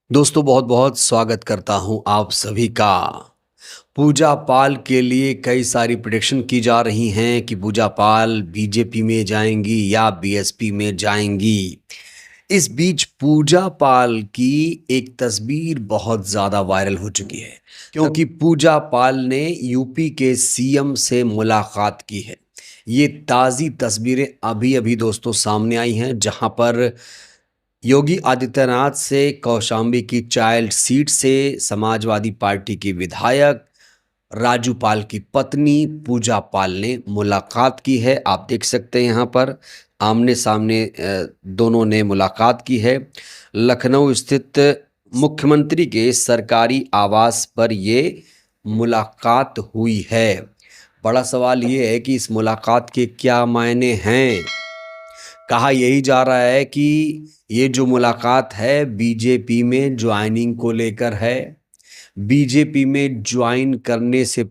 दोस्तों बहुत बहुत स्वागत करता हूं आप सभी का। पूजा पाल के लिए कई सारी प्रेडिक्शन की जा रही हैं कि पूजा पाल बीजेपी में जाएंगी या बीएसपी में जाएंगी। इस बीच पूजा पाल की एक तस्वीर बहुत ज़्यादा वायरल हो चुकी है क्योंकि पूजा पाल ने यूपी के सीएम से मुलाकात की है। ये ताज़ी तस्वीरें अभी अभी दोस्तों सामने आई हैं जहां पर योगी आदित्यनाथ से कौशाम्बी की चाइल्ड सीट से समाजवादी पार्टी के विधायक राजू पाल की पत्नी पूजा पाल ने मुलाकात की है। आप देख सकते हैं यहाँ पर आमने सामने दोनों ने मुलाकात की है। लखनऊ स्थित मुख्यमंत्री के सरकारी आवास पर ये मुलाकात हुई है। बड़ा सवाल ये है कि इस मुलाकात के क्या मायने हैं। कहा यही जा रहा है कि ये जो मुलाकात है बीजेपी में ज्वाइनिंग को लेकर है। बीजेपी ज्वाइन करने से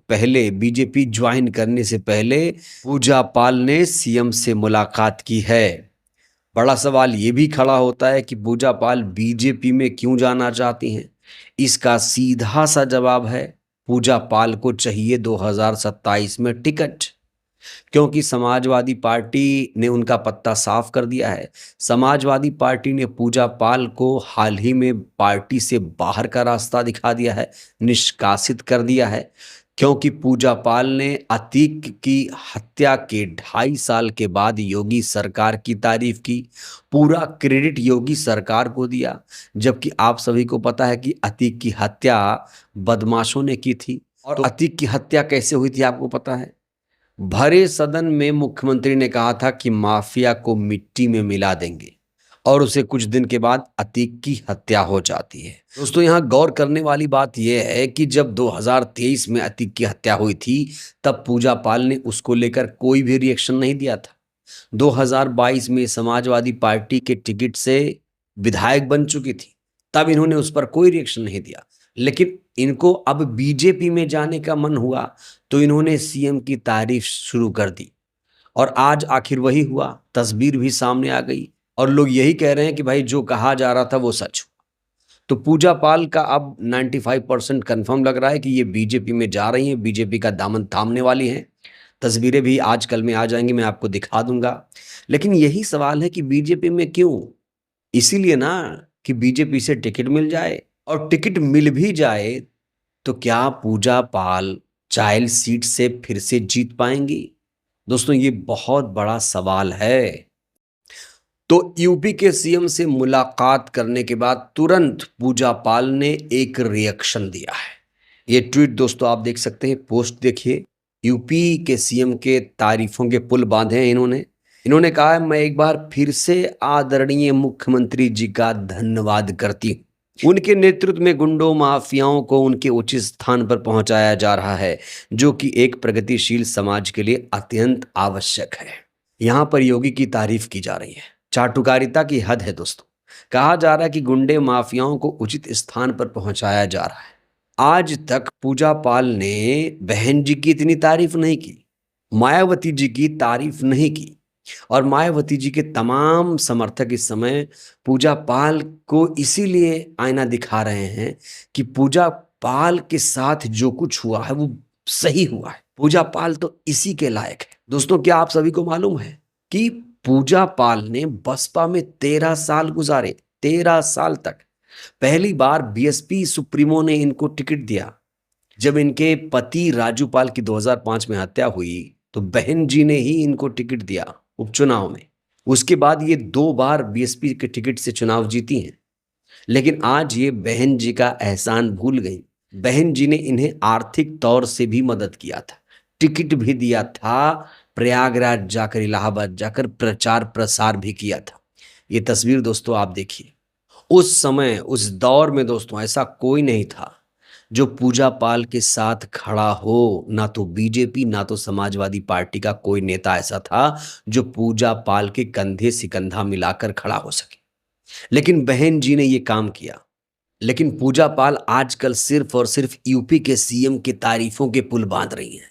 पहले पूजा पाल ने सीएम से मुलाकात की है। बड़ा सवाल ये भी खड़ा होता है कि पूजा पाल बीजेपी में क्यों जाना चाहती हैं। इसका सीधा सा जवाब है, पूजा पाल को चाहिए 2027 में टिकट, क्योंकि समाजवादी पार्टी ने उनका पत्ता साफ कर दिया है। समाजवादी पार्टी ने पूजा पाल को हाल ही में पार्टी से बाहर का रास्ता दिखा दिया है, निष्कासित कर दिया है, क्योंकि पूजा पाल ने अतीक की हत्या के 2.5 साल के बाद योगी सरकार की तारीफ की। पूरा क्रेडिट योगी सरकार को दिया, जबकि आप सभी को पता है कि अतीक की हत्या बदमाशों ने की थी। और अतीक की हत्या कैसे हुई थी आपको पता है? भरे सदन में मुख्यमंत्री ने कहा था कि माफिया को मिट्टी में मिला देंगे और उसे कुछ दिन के बाद अतीक की हत्या हो जाती है। दोस्तों यहाँ गौर करने वाली बात यह है कि जब 2023 में अतीक की हत्या हुई थी तब पूजा पाल ने उसको लेकर कोई भी रिएक्शन नहीं दिया था। 2022 में समाजवादी पार्टी के टिकट से विधायक बन चुकी थी, तब इन्होंने उस पर कोई रिएक्शन नहीं दिया। लेकिन इनको अब बीजेपी में जाने का मन हुआ तो इन्होंने सीएम की तारीफ शुरू कर दी और आज आखिर वही हुआ, तस्वीर भी सामने आ गई और लोग यही कह रहे हैं कि भाई जो कहा जा रहा था वो सच हुआ। तो पूजा पाल का अब 95% कन्फर्म लग रहा है कि ये बीजेपी में जा रही हैं, बीजेपी का दामन थामने वाली हैं। तस्वीरें भी आजकल में आ जाएंगी, मैं आपको दिखा दूंगा। लेकिन यही सवाल है कि बीजेपी में क्यों? इसीलिए ना कि बीजेपी से टिकट मिल जाए, और टिकट मिल भी जाए तो क्या पूजा पाल चाइल्ड सीट से फिर से जीत पाएंगी? दोस्तों ये बहुत बड़ा सवाल है। तो यूपी के सीएम से मुलाकात करने के बाद तुरंत पूजा पाल ने एक रिएक्शन दिया है। ये ट्वीट दोस्तों आप देख सकते हैं, पोस्ट देखिए। यूपी के सीएम के तारीफों के पुल बांधे हैं इन्होंने कहा है, मैं एक बार फिर से आदरणीय मुख्यमंत्री जी का धन्यवाद करती हूँ। उनके नेतृत्व में गुंडों माफियाओं को उनके उचित स्थान पर पहुंचाया जा रहा है, जो कि एक प्रगतिशील समाज के लिए अत्यंत आवश्यक है। यहाँ पर योगी की तारीफ की जा रही है। चाटुकारिता की हद है दोस्तों। कहा जा रहा है कि गुंडे माफियाओं को उचित स्थान पर पहुंचाया जा रहा है। आज तक पूजा पाल ने बहन जी की इतनी तारीफ नहीं की, मायावती जी की तारीफ नहीं की, और मायावती जी के तमाम समर्थक इस समय पूजा पाल को इसीलिए आईना दिखा रहे हैं कि पूजा पाल के साथ जो कुछ हुआ है वो सही हुआ है। पूजा पाल तो इसी के लायक है। दोस्तों क्या आप सभी को मालूम है कि पूजा पाल ने बसपा में 13 साल गुजारे, 13 साल तक। पहली बार बीएसपी सुप्रीमो ने इनको टिकट दिया जब इनके पति राजू पाल की 2005 में हत्या हुई, तो बहन जी ने ही इनको टिकट दिया उपचुनाव में। उसके बाद ये 2 बार बीएसपी के टिकट से चुनाव जीती हैं। लेकिन आज ये बहन जी का एहसान भूल गई। बहन जी ने इन्हें आर्थिक तौर से भी मदद किया था, टिकट भी दिया था, प्रयागराज जाकर, इलाहाबाद जाकर प्रचार प्रसार भी किया था। ये तस्वीर दोस्तों आप देखिए। उस समय उस दौर में दोस्तों ऐसा कोई नहीं था जो पूजा पाल के साथ खड़ा हो। ना तो बीजेपी ना तो समाजवादी पार्टी का कोई नेता ऐसा था जो पूजा पाल के कंधे से कंधा मिलाकर खड़ा हो सके। लेकिन बहन जी ने ये काम किया। लेकिन पूजा पाल आजकल सिर्फ और सिर्फ यूपी के सीएम की तारीफों के पुल बांध रही हैं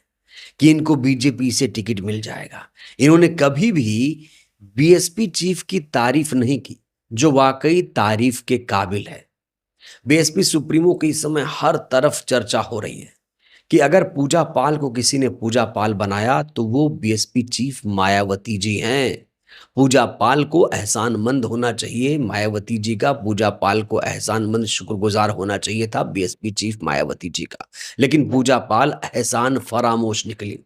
कि इनको बीजेपी से टिकट मिल जाएगा। इन्होंने कभी भी बीएसपी चीफ की तारीफ नहीं की, जो वाकई तारीफ के काबिल है। बीएसपी सुप्रीमो की इस समय हर तरफ चर्चा हो रही है कि अगर पूजा पाल को किसी ने पूजा पाल बनाया तो वो बीएसपी चीफ मायावती जी हैं। पूजा पाल को एहसानमंद होना चाहिए मायावती जी का, पूजा पाल को एहसानमंद शुक्रगुजार होना चाहिए था बीएसपी चीफ मायावती जी का, लेकिन पूजा पाल एहसान फरामोश निकली।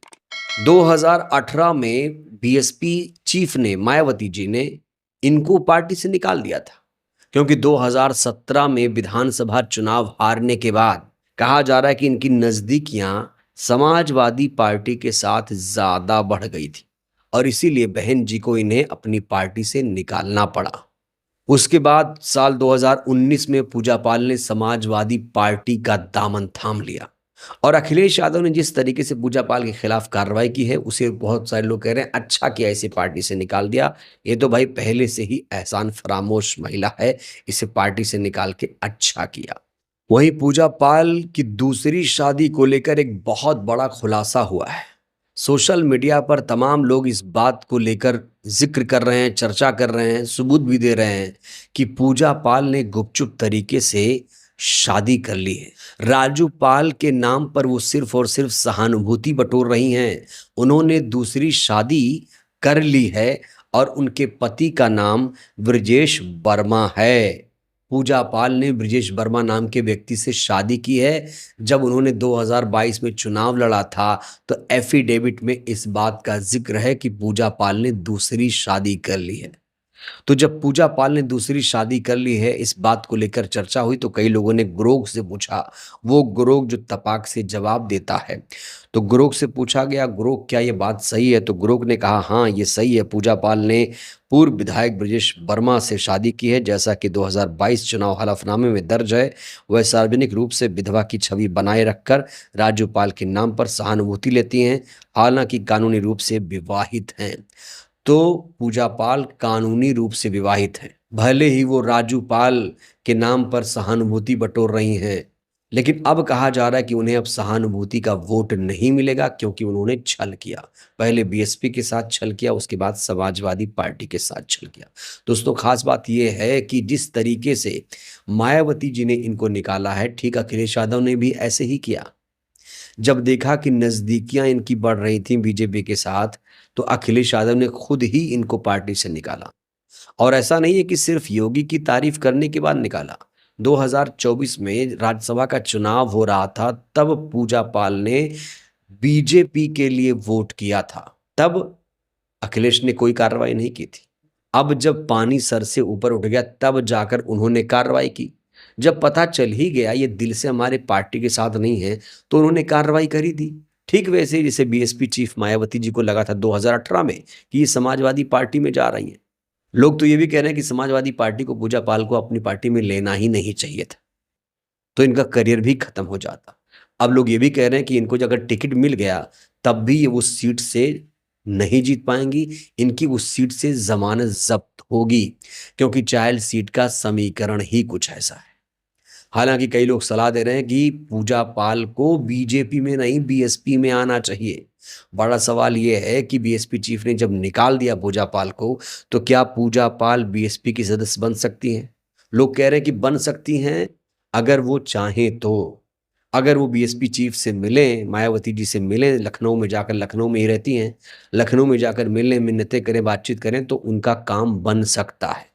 2018 में बीएसपी चीफ ने, मायावती जी ने इनको पार्टी से निकाल दिया था, क्योंकि 2017 में विधानसभा चुनाव हारने के बाद कहा जा रहा है कि इनकी नजदीकियां समाजवादी पार्टी के साथ ज्यादा बढ़ गई थी और इसीलिए बहन जी को इन्हें अपनी पार्टी से निकालना पड़ा। उसके बाद साल 2019 में पूजा पाल ने समाजवादी पार्टी का दामन थाम लिया और अखिलेश यादव ने जिस तरीके से पूजा पाल के खिलाफ कार्रवाई की है उसे बहुत सारे लोग कह रहे हैं अच्छा किया इसे पार्टी से निकाल दिया। ये तो भाई पहले से ही एहसान फरामोश महिला है, इसे पार्टी से निकाल के अच्छा किया। वहीं पूजा पाल की दूसरी शादी को लेकर एक बहुत बड़ा खुलासा हुआ है। सोशल मीडिया पर तमाम लोग इस बात को लेकर जिक्र कर रहे हैं, चर्चा कर रहे हैं, सबूत भी दे रहे हैं कि पूजा पाल ने गुपचुप तरीके से शादी कर ली है। राजू पाल के नाम पर वो सिर्फ और सिर्फ सहानुभूति बटोर रही हैं। उन्होंने दूसरी शादी कर ली है और उनके पति का नाम ब्रजेश वर्मा है। पूजा पाल ने ब्रजेश वर्मा नाम के व्यक्ति से शादी की है। जब उन्होंने 2022 में चुनाव लड़ा था तो एफिडेविट में इस बात का जिक्र है कि पूजा पाल ने दूसरी शादी कर ली है। तो जब पूजा पाल ने दूसरी शादी कर ली है, इस बात को लेकर चर्चा हुई तो कई लोगों ने ग्रोग से पूछा। वो ग्रोग जो तपाक से जवाब देता है, तो ग्रोग से पूछा गया, ग्रोग क्या ये बात सही है? तो ग्रोग ने कहा हाँ ये सही है, पूजा पाल ने पूर्व विधायक ब्रजेश वर्मा से शादी की है। जैसा कि 2022 चुनाव हलफनामे में दर्ज है, वह सार्वजनिक रूप से विधवा की छवि बनाए रखकर राजू पाल के नाम पर सहानुभूति लेती हैं, हालांकि कानूनी रूप से विवाहित हैं। तो पूजा पाल कानूनी रूप से विवाहित हैं, भले ही वो राजू पाल के नाम पर सहानुभूति बटोर रही हैं, लेकिन अब कहा जा रहा है कि उन्हें अब सहानुभूति का वोट नहीं मिलेगा क्योंकि उन्होंने छल किया। पहले बीएसपी के साथ छल किया, उसके बाद समाजवादी पार्टी के साथ छल किया। दोस्तों खास बात यह है कि जिस तरीके से मायावती जी ने इनको निकाला है, ठीक अखिलेश यादव ने भी ऐसे ही किया। जब देखा कि नजदीकियां इनकी बढ़ रही थी बीजेपी के साथ, तो अखिलेश यादव ने खुद ही इनको पार्टी से निकाला। और ऐसा नहीं है कि सिर्फ योगी की तारीफ करने के बाद निकाला। 2024 में राज्यसभा का चुनाव हो रहा था, तब पूजा पाल ने बीजेपी के लिए वोट किया था, तब अखिलेश ने कोई कार्रवाई नहीं की थी। अब जब पानी सर से ऊपर उठ गया तब जाकर उन्होंने कार्रवाई की। जब पता चल ही गया ये दिल से हमारे पार्टी के साथ नहीं है तो उन्होंने कार्रवाई करी दी। ठीक वैसे ही जैसे बीएसपी चीफ मायावती जी को लगा था 2018 में कि ये समाजवादी पार्टी में जा रही हैं। लोग तो ये भी कह रहे हैं कि समाजवादी पार्टी को पूजा पाल को अपनी पार्टी में लेना ही नहीं चाहिए था, तो इनका करियर भी खत्म हो जाता। अब लोग ये भी कह रहे हैं कि इनको अगर टिकट मिल गया तब भी ये उस सीट से नहीं जीत पाएंगी, इनकी उस सीट से जमानत जब्त होगी, क्योंकि चाइल्ड सीट का समीकरण ही कुछ ऐसा है। हालांकि कई लोग सलाह दे रहे हैं कि पूजा पाल को बीजेपी में नहीं बीएसपी में आना चाहिए। बड़ा सवाल यह है कि बीएसपी चीफ ने जब निकाल दिया पूजा पाल को, तो क्या पूजा पाल बीएसपी की सदस्य बन सकती हैं? लोग कह रहे हैं कि बन सकती हैं अगर वो चाहें तो। अगर वो बीएसपी चीफ से मिलें, मायावती जी से मिलें, लखनऊ में जाकर, लखनऊ में ही रहती हैं, लखनऊ में जाकर मिलें, मिन्नतें करें, बातचीत करें, तो उनका काम बन सकता है।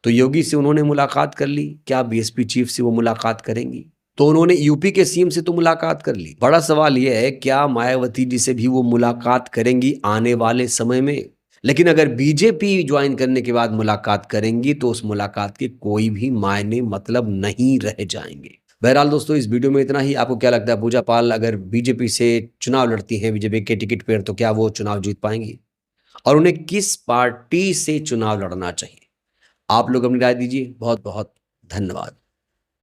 तो योगी से उन्होंने मुलाकात कर ली, क्या बीएसपी चीफ से वो मुलाकात करेंगी? तो उन्होंने यूपी के सीएम से तो मुलाकात कर ली। बड़ा सवाल यह है क्या मायावती जी से भी वो मुलाकात करेंगी आने वाले समय में? लेकिन अगर बीजेपी ज्वाइन करने के बाद मुलाकात करेंगी तो उस मुलाकात के कोई भी मायने मतलब नहीं रह जाएंगे। बहरहाल दोस्तों इस वीडियो में इतना ही। आपको क्या लगता है पूजा पाल अगर बीजेपी से चुनाव लड़ती हैं बीजेपी के टिकट पर, तो क्या वो चुनाव जीत पाएंगी और उन्हें किस पार्टी से चुनाव लड़ना चाहिए? आप लोग अपनी राय दीजिए। बहुत बहुत धन्यवाद।